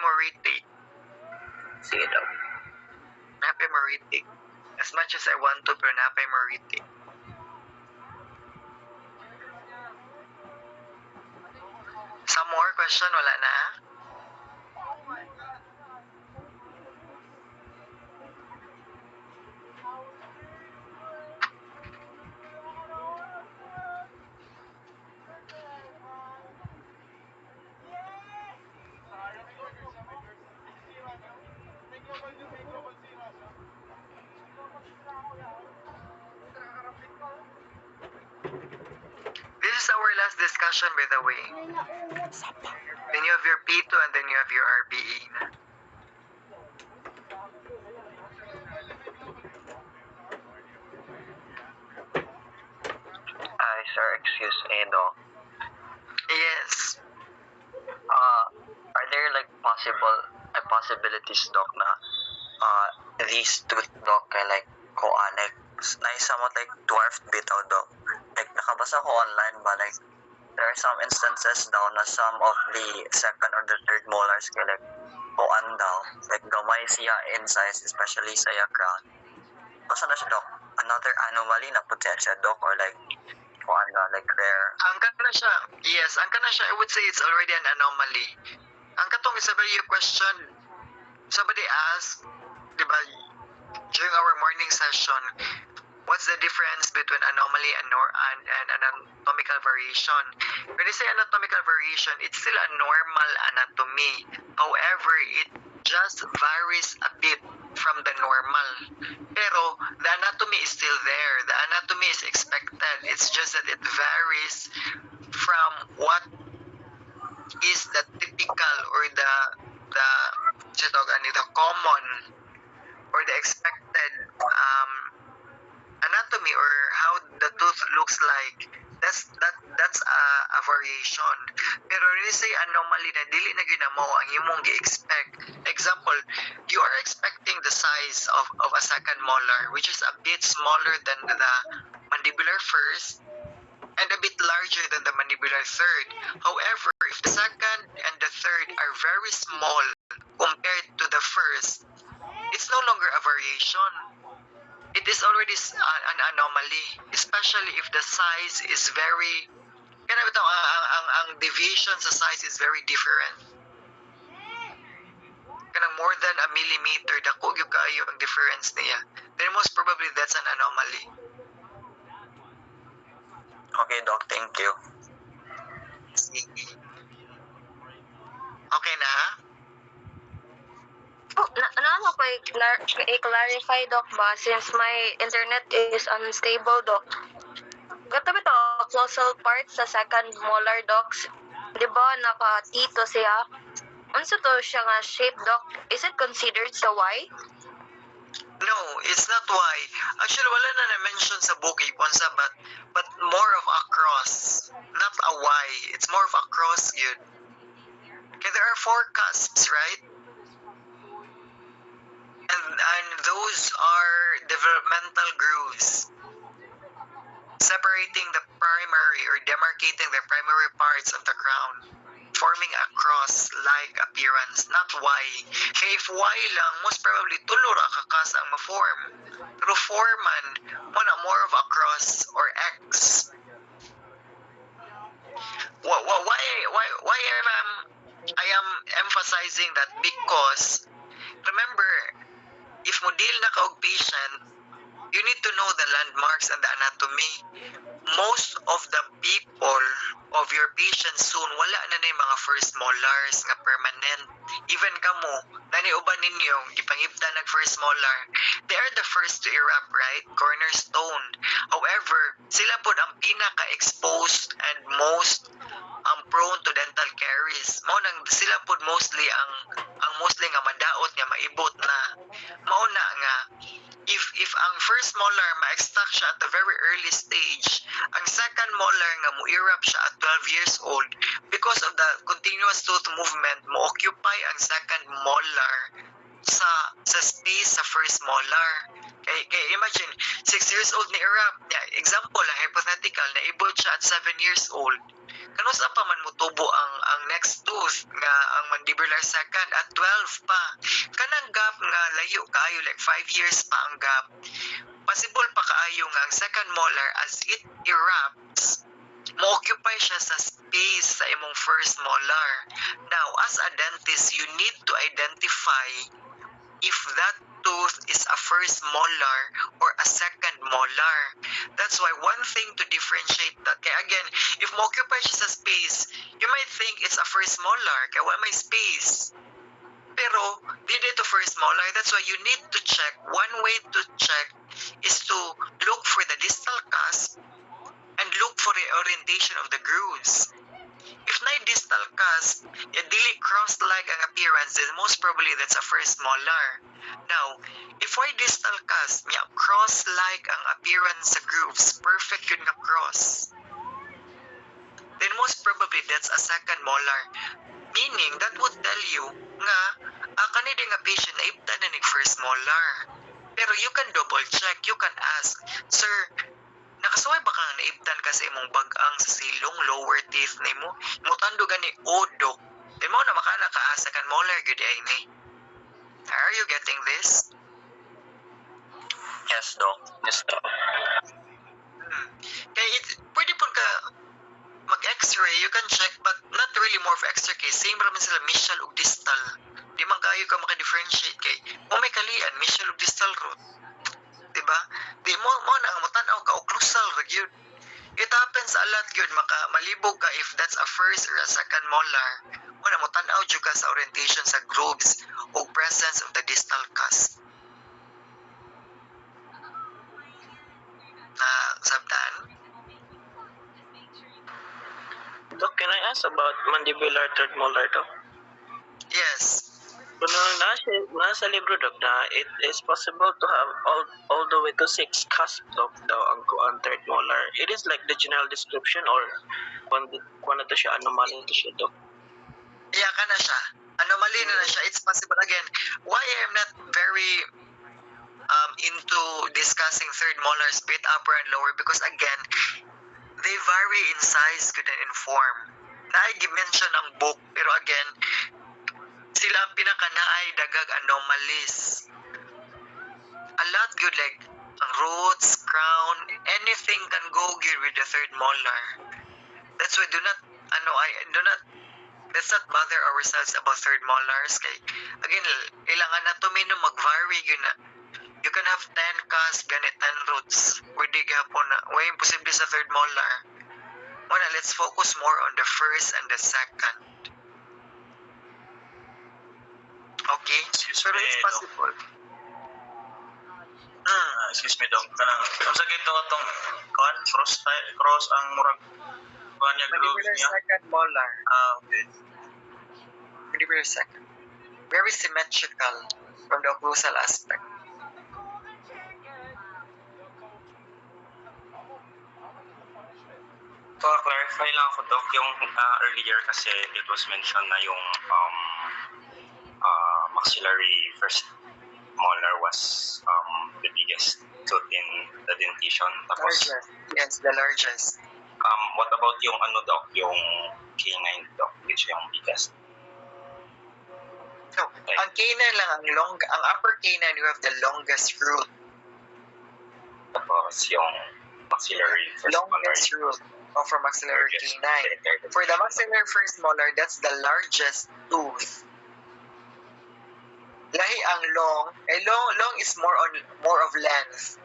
mo retake. Sige, Doc. Napay mo retake. As much as I want to, pero napay mo retake. Some more question? Wala na? This is our last discussion, by the way. Then you have your P2 and then you have your RBE. Sir, excuse me, Doc. Yes. Are there like possibilities, Doc, na these tooth, Doc, kay like like na somewhat like dwarfed bitaw, Doc? Like nakabasa ko online ba, like there are some instances daw na some of the second or the third molars kay like daw, like gamay siya in size, especially sa crown. Basta na siya, Doc, another anomaly na potential, Doc, or like like rare. Ang kana siya, yes, ang kana siya, I would say it's already an anomaly. Ang katong isabay yung question, somebody asked, di ba, during our morning session, what's the difference between anomaly and anatomical variation? When you say anatomical variation, it's still a normal anatomy. However, it just varies a bit from the normal. Pero the anatomy is still there. The anatomy is expected. It's just that it varies from what is the typical or the common or the expected anatomy or how the tooth looks like. That's a variation. Pero when you say anomaly na dili na ginamo ang imong gi-expect. Example, you are expecting the size of a second molar, which is a bit smaller than the mandibular first and a bit larger than the mandibular third. However, if the second and the third are very small compared to the first, it's no longer a variation. It is already an anomaly, especially if the size is very, ang deviation sa size is very different. Kanang more than a millimeter, dako gyud kaayo ang difference niya. Then most probably that's an anomaly. Okay, Doc, thank you. Okay na? Ano ko i-clarify, Doc, ba? Since my internet is unstable, Doc. Gato ba ito, occlusal part sa second molar, Doc? Di ba, naka-tito siya? Unsa to siya nga shape, Doc? Is it considered sa Y? No, it's not Y. Actually, wala na na-mention sa book, Iponsa, but more of a cross. Not a Y. It's more of a cross yun. Okay, there are 4 cusps, right? And those are developmental grooves separating the primary or demarcating the primary parts of the crown, forming a cross-like appearance, not Y. Kaya if Y lang, most probably tulo ra kakas ang ma-form. Pero 4 man, more of a cross or X. Why I am emphasizing that because remember, if mo deal na ka og patient, you need to know the landmarks and the anatomy. Most of the people of your patients soon, wala na na yung mga first molars nga permanent. Even kamo, naniuban ninyo, gipangibta nag first molar, they are the first to erupt, right? Cornerstone. However, sila po ang pinaka-exposed and most prone to dental caries. Sila po mostly ang mostly nga madaot nga maibot na. Mauna nga, if ang first molar ma-extract siya at the very early stage, ang second molar nga mo-erupt siya at 12 years old, because of the continuous tooth movement, mo-occupy ang second molar sa space sa first molar. Kay imagine 6 years old ni Irap. Yeah, example lang, hypothetical, naibot siya at 7 years old. Kano sa pa man mutubo ang next tooth nga ang mandibular second at 12 pa. Kanang gap nga layo kayo like 5 years pa ang gap. Possible pa kaayo nga ang second molar as it erupts mo-occupy siya sa space sa imong first molar. Now, as a dentist, you need to identify if that tooth is a first molar or a second molar. That's why one thing to differentiate that, kaya again, if mo-occupy siya sa space, you might think it's a first molar, kaya wala may space. Pero, dito ito first molar, that's why you need to check. One way to check is to look for the distal cusp and look for the orientation of the grooves. If na distal cusp, dili cross-like ang appearance, then most probably that's a first molar. Now, if why distal cusp, cross-like ang appearance sa grooves, perfect yun nga cross, then most probably that's a second molar. Meaning, that would tell you nga, kanina nga patient na ibta na ning first molar. Pero you can double check, you can ask, Sir, nakasuway ba kang naibtan ka sa imong bag-ang sa silong lower teeth nimo? Mutando gani odok. Di mo na makana kaasa kan molar good ay ni. Are you getting this? Yes, Doc. Yes, Doc. Kaya pwede po ka mag-x-ray, you can check, but not really more of x-ray case. Same raman sila mesial ug distal. Di man kayo ka maka-differentiate kay may kalian mesial ug distal root. Diba? Di mo na ang matanaw ka occlusal ra gyud. It happens a lot gyud malibog ka if that's a first or a second molar. Mo na mo tan-aw jud ka sa orientation sa grooves o presence of the distal cusp. Na sabtan? Doc, can I ask about mandibular third molar, Doc? Yes. Pero nasa libro, Doc, na it is possible to have all the way to 6 cusp, Doc, daw ang third molar. It is like the general description or kung na to siya, anomaly to siya, Doc? Yeah, ka na siya. Anomaly na siya. It's possible. Again, why I'm not very into discussing third molars, bit upper and lower, because again, they vary in size, good and in form. Na-mention ang book, pero again, sila ang pinaka-naay dagag anomalies. A lot good, like roots, crown, anything can go good with the third molar. That's why let's not bother ourselves about third molars. Kay, again, ilang anatomy no mag-vary yun na. You can have 10 cusp, ganit 10 roots. Pwede gapon na. Way imposible sa third molar. Muna, let's focus more on the first and the second. Okay? Pero it's possible. Excuse me, Doc. Kanang sa gito atong cross ang murag niya grooves Mandibular niya. second molar. Okay. Mandibular second. Very symmetrical from the occlusal aspect. So, clarify lang ako, Doc, yung earlier kasi it was mentioned na yung maxillary first molar was the biggest tooth in the dentition. Tapos, Largest. Yes, the largest. what about yung Doc, yung canine, Doc, which yung biggest? No, ang canine lang, ang upper canine, you have the longest root. Tapos yung maxillary first Longest root of for maxillary canine. For the maxillary first molar, that's the largest tooth. Lahi ang long. Long is more of length.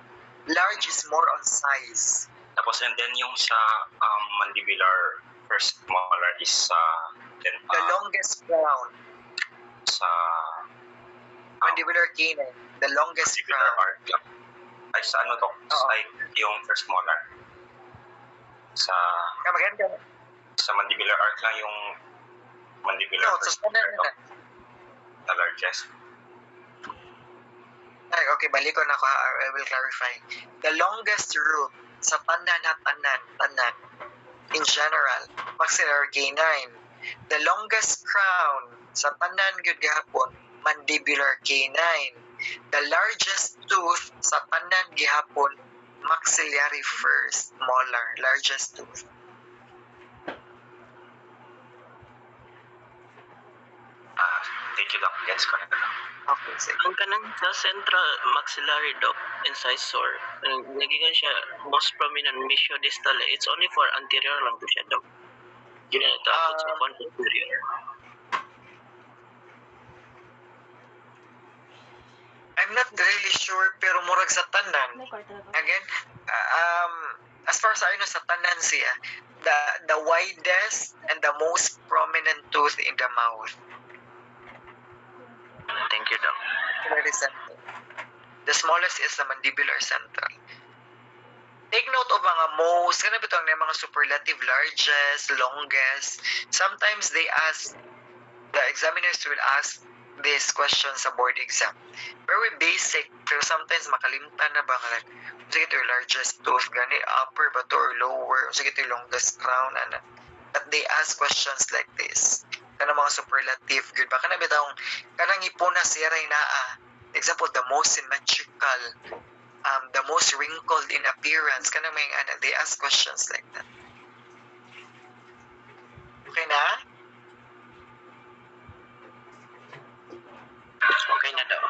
Large is more on size. Tapos and then yung sa mandibular first molar is then, The longest crown. sa Mandibular canine. The longest mandibular crown. arc lang. Ay sa Doc? Side yung first molar. Sa Maganda. sa mandibular arc lang yung mandibular No, first so molar, Doc. The largest. Ay, okay, balik ko na ko. I will clarify. The longest root sa tanan, in general, maxillary canine. The longest crown sa tanan gyud gihapon, mandibular canine. The largest tooth sa tanan gihapon maxillary first molar, largest tooth. Thank you, Doc. Gets ko na. Okay, sige. Ang kanang sa central maxillary doc incisor, nagigan siya most prominent mesiodistal. It's only for anterior lang to siya, doc. Yun na natapos sa posterior. I'm not really sure, pero murag sa tanan. Again, as far as I know, sa tanan siya, the widest and the most prominent tooth in the mouth. Thank you, doc. Very central. The smallest is the mandibular central. Take note of mga most, kana bitong na mga superlative, largest, longest. Sometimes the examiners will ask these questions sa board exam. Very basic, pero sometimes makalimutan na ba nga, sige ito yung largest tooth, gani upper ba to or lower, sige ito yung longest crown, ano. But they ask questions like this. Kanang mga superlative, good ba? Kanang bitong, kanang ipuna siya rin na, example, the most symmetrical, the most wrinkled in appearance, kanang may, they ask questions like that. Okay na? Okay na daw.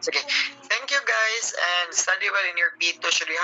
Sige. Thank you guys and study well in your P2. Should you have